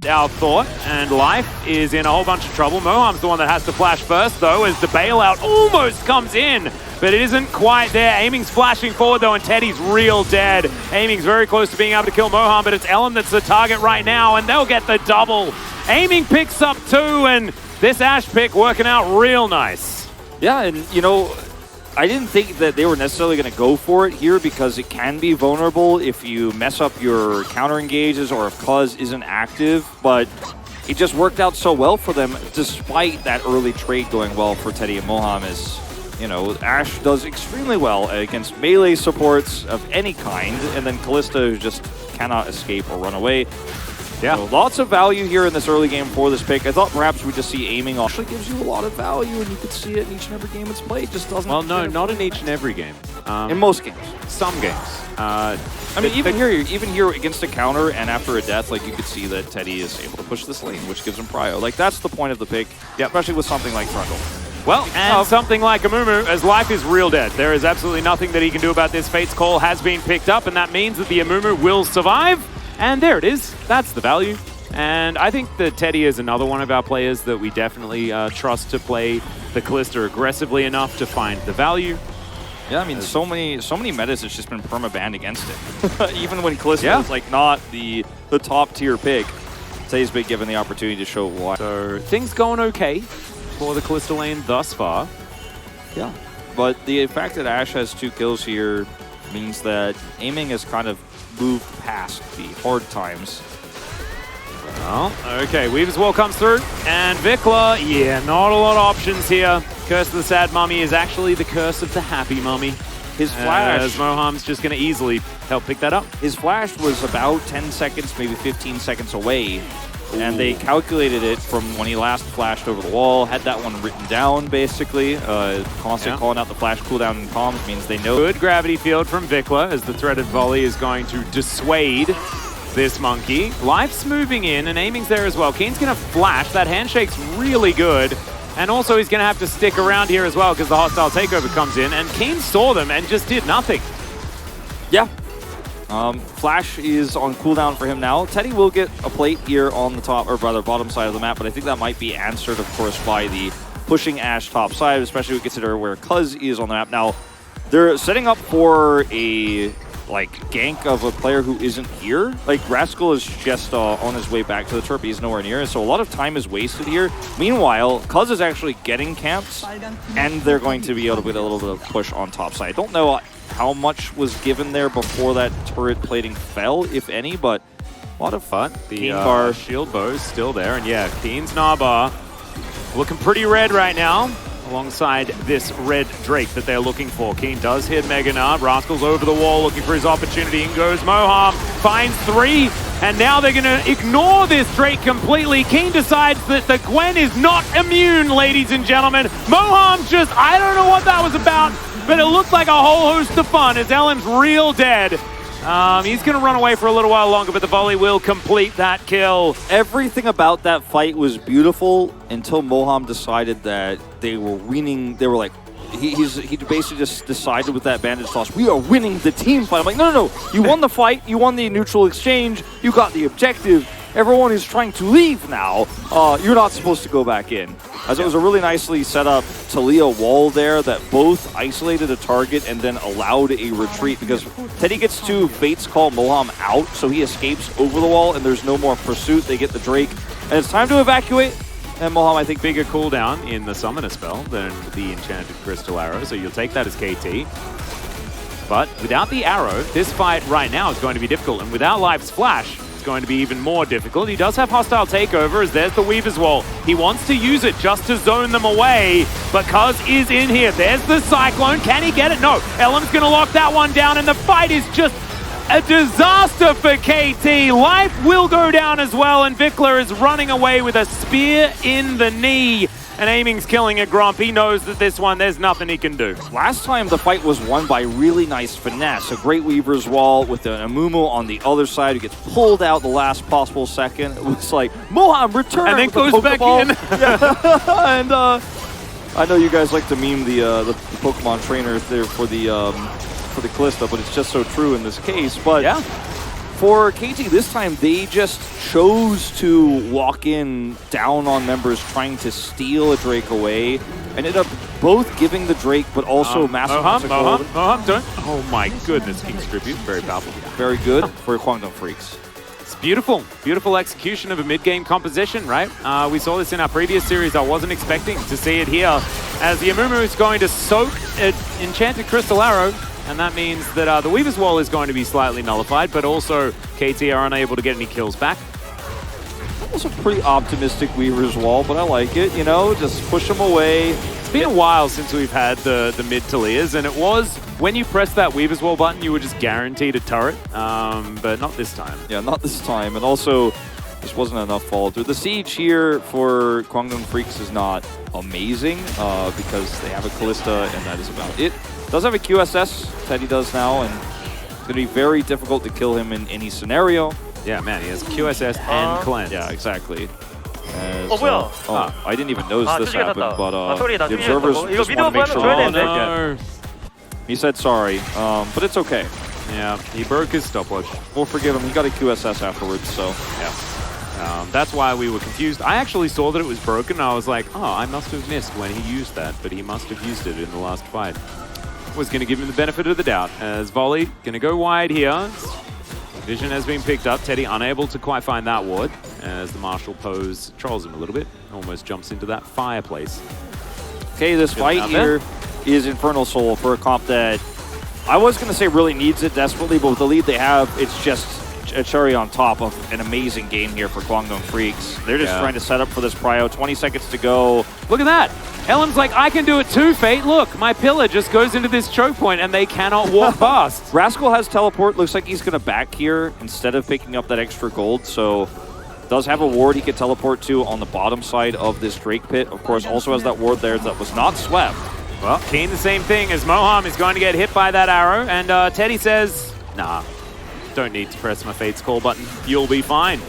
our thought, and Life is in a whole bunch of trouble. Moham's the one that has to flash first, though, as the bailout almost comes in, but it isn't quite there. Aiming's flashing forward, though, and Teddy's real dead. Aiming's very close to being able to kill Moham, but it's Ellen that's the target right now, and they'll get the double. Aiming picks up 2, and this Ashe pick working out real nice. Yeah, and, you know, I didn't think that they were necessarily going to go for it here because it can be vulnerable if you mess up your counter engages or if Cuz isn't active, but it just worked out so well for them despite that early trade going well for Teddy and Moham. As, you know, Ashe does extremely well against melee supports of any kind, and then Kalista, who just cannot escape or run away. Yeah, so lots of value here in this early game for this pick. I thought perhaps we'd just see aiming actually gives you a lot of value, and you could see it in each and every game it's played. It just doesn't. Well, no, not in each and every game. In most games. Some games. I mean, even here against a counter and after a death, like you could see that Teddy is able to push this lane, which gives him prio. Like that's the point of the pick, yeah, especially with something like Trundle. Well, and something like Amumu, as Life is real dead. There is absolutely nothing that he can do about this. Fate's call has been picked up, and that means that the Amumu will survive. And there it is. That's the value. And I think that Teddy is another one of our players that we definitely trust to play the Kalista aggressively enough to find the value. Yeah, I mean, so many metas it's just been perma-banned against it. Even when Kalista is like not the top tier pick, Teddy's been given the opportunity to show why. So things going okay for the Kalista lane thus far. Yeah, but the fact that Ashe has 2 kills here means that aiming has kind of moved past the hard times. Well, okay, Weaver's Wall comes through, and Vikla, yeah, not a lot of options here. Curse of the Sad Mummy is actually the Curse of the Happy Mummy. His flash... As Moham's just going to easily help pick that up. His flash was about 10 seconds, maybe 15 seconds away, and they calculated it from when he last flashed over the wall, had that one written down, basically. Constant calling out the flash cooldown in comms means they know. Good gravity field from Vikla, as the threaded volley is going to dissuade this monkey. Life's moving in, and aiming's there as well. Keen's going to flash. That handshake's really good. And also he's going to have to stick around here as well because the hostile takeover comes in. And Keen saw them and just did nothing. Yeah. Flash is on cooldown for him now. Teddy will get a plate here on the top, or rather bottom side of the map, but I think that might be answered, of course, by the pushing Ashe top side, especially when we consider where Cuz is on the map. Now, they're setting up for a gank of a player who isn't here. Like, Rascal is just on his way back to the turret. He's nowhere near, so a lot of time is wasted here. Meanwhile, Cuz is actually getting camps, and they're going to be able to get a little bit of push on top side. I don't know how much was given there before that turret plating fell, if any, but a lot of fun. The shield bow's still there, and yeah, Keen's Nahbar looking pretty red right now, alongside this red Drake that they're looking for. Keen does hit Mega Nard. Rascal's over the wall looking for his opportunity. In goes Moham, finds 3, and now they're going to ignore this Drake completely. Keen decides that the Gwen is not immune, ladies and gentlemen. Moham just, I don't know what that was about, but it looked like a whole host of fun as Ellen's real dead. He's going to run away for a little while longer, but the volley will complete that kill. Everything about that fight was beautiful until Moham decided that they were winning. They were like, he basically just decided with that bandage toss, we are winning the team fight. I'm like, no. You won the fight. You won the neutral exchange. You got the objective. Everyone is trying to leave now. You're not supposed to go back in. As it was a really nicely set up Talia wall there that both isolated a target and then allowed a retreat because Teddy gets to Fate's call Moham out, so he escapes over the wall and there's no more pursuit. They get the Drake, and it's time to evacuate. And Moham, I think, bigger cooldown in the Summoner spell than the Enchanted Crystal Arrow, so you'll take that as KT. But without the arrow, this fight right now is going to be difficult, and without Life's flash, going to be even more difficult. He does have hostile takeover as there's the Weaver's Wall. He wants to use it just to zone them away, but Cuz is in here. There's the Cyclone. Can he get it? No. Ellen's going to lock that one down, and the fight is just a disaster for KT. Life will go down as well, and Vikla is running away with a spear in the knee. And aiming's killing a Grump. He knows that this one, there's nothing he can do. Last time the fight was won by really nice finesse. A great Weaver's Wall with an Amumu on the other side who gets pulled out the last possible second. It was like, Moham, return! And then goes back in. Yeah. And I know you guys like to meme the Pokemon trainer there for the Kalista, but it's just so true in this case. But yeah. For KT this time, they just chose to walk in down on members trying to steal a Drake away. Ended up both giving the Drake, but also massive Moham, don't. Oh my goodness, King's Tribute, very powerful. Very good for Kwangdong Freaks. It's beautiful, beautiful execution of a mid-game composition, right? We saw this in our previous series. I wasn't expecting to see it here, as the Amumu is going to soak an Enchanted Crystal Arrow, and that means that the Weaver's Wall is going to be slightly nullified, but also KT are unable to get any kills back. That was a pretty optimistic Weaver's Wall, but I like it, you know, just push them away. It's been a while since we've had the mid Talias, and it was, when you press that Weaver's Wall button, you were just guaranteed a turret, but not this time. Yeah, not this time, and also, just wasn't enough follow through. The siege here for Kwangdong Freaks is not amazing, because they have a Callista, and that is about it. Does have a QSS, Teddy does now, and it's going to be very difficult to kill him in any scenario. Yeah, man, he has QSS and Cleanse. Yeah, exactly. As, 뭐야? I didn't even notice this happened, but 소리 the observers just want to make sure. 줘야 되는데. He said sorry, but it's okay. Yeah, he broke his stopwatch. We'll forgive him. He got a QSS afterwards, so yeah. That's why we were confused. I actually saw that it was broken, and I was like, oh, I must have missed when he used that, but he must have used it in the last fight. Was going to give him the benefit of the doubt, as Volley going to go wide here. Vision has been picked up. Teddy unable to quite find that ward, as the Marshall pose trolls him a little bit. Almost jumps into that fireplace. Okay, this fight here is Infernal Soul for a comp that I was going to say really needs it desperately, but with the lead they have, it's just a cherry on top of an amazing game here for Kwangdong Freaks. They're just trying to set up for this prio. 20 seconds to go. Look at that. Ellen's like, I can do it too, Fate. Look, my pillar just goes into this choke point and they cannot walk past. Rascal has teleport. Looks like he's going to back here instead of picking up that extra gold. So does have a ward he could teleport to on the bottom side of this Drake pit. Of course, also has that ward there that was not swept. Well, Keen the same thing, as Moham is going to get hit by that arrow. And Teddy says, nah, don't need to press my Fate's call button. You'll be fine.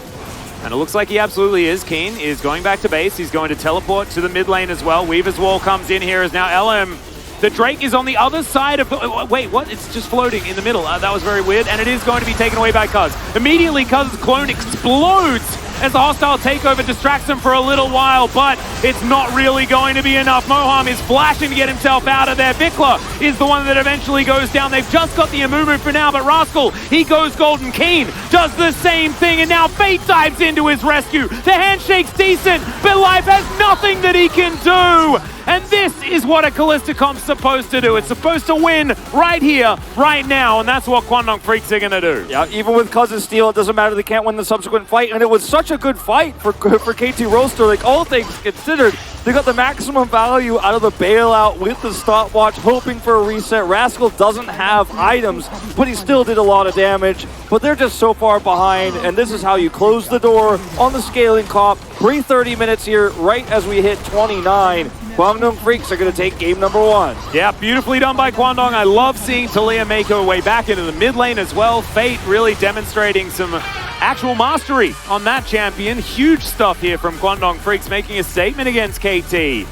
And it looks like he absolutely is. Keen is going back to base. He's going to teleport to the mid lane as well. Weaver's Wall comes in here as now LM. The Drake is on the other side of the... Wait, what? It's just floating in the middle. That was very weird. And it is going to be taken away by Cuz. Immediately, Cuz's clone explodes as the hostile takeover distracts him for a little while, but it's not really going to be enough. Moham is flashing to get himself out of there. Vikla is the one that eventually goes down. They've just got the Amumu for now, but Rascal, he goes golden. Keen does the same thing, and now Fate dives into his rescue. The handshake's decent, but Life has nothing that he can do. And this is what a Callista comp's supposed to do. It's supposed to win right here, right now, and that's what Kwangdong Freaks are gonna do. Yeah, even with Cuz's steal, it doesn't matter. They can't win the subsequent fight, and it was such a good fight for KT Roaster. Like, all things considered, they got the maximum value out of the bailout with the stopwatch, hoping for a reset. Rascal doesn't have items, but he still did a lot of damage. But they're just so far behind, and this is how you close the door on the scaling comp. 30 minutes here, right as we hit 29. Kwangdong Freaks are going to take game number 1. Yeah, beautifully done by Kwangdong. I love seeing Talia make her way back into the mid lane as well. Fate really demonstrating some actual mastery on that champion. Huge stuff here from Kwangdong Freaks, making a statement against KT.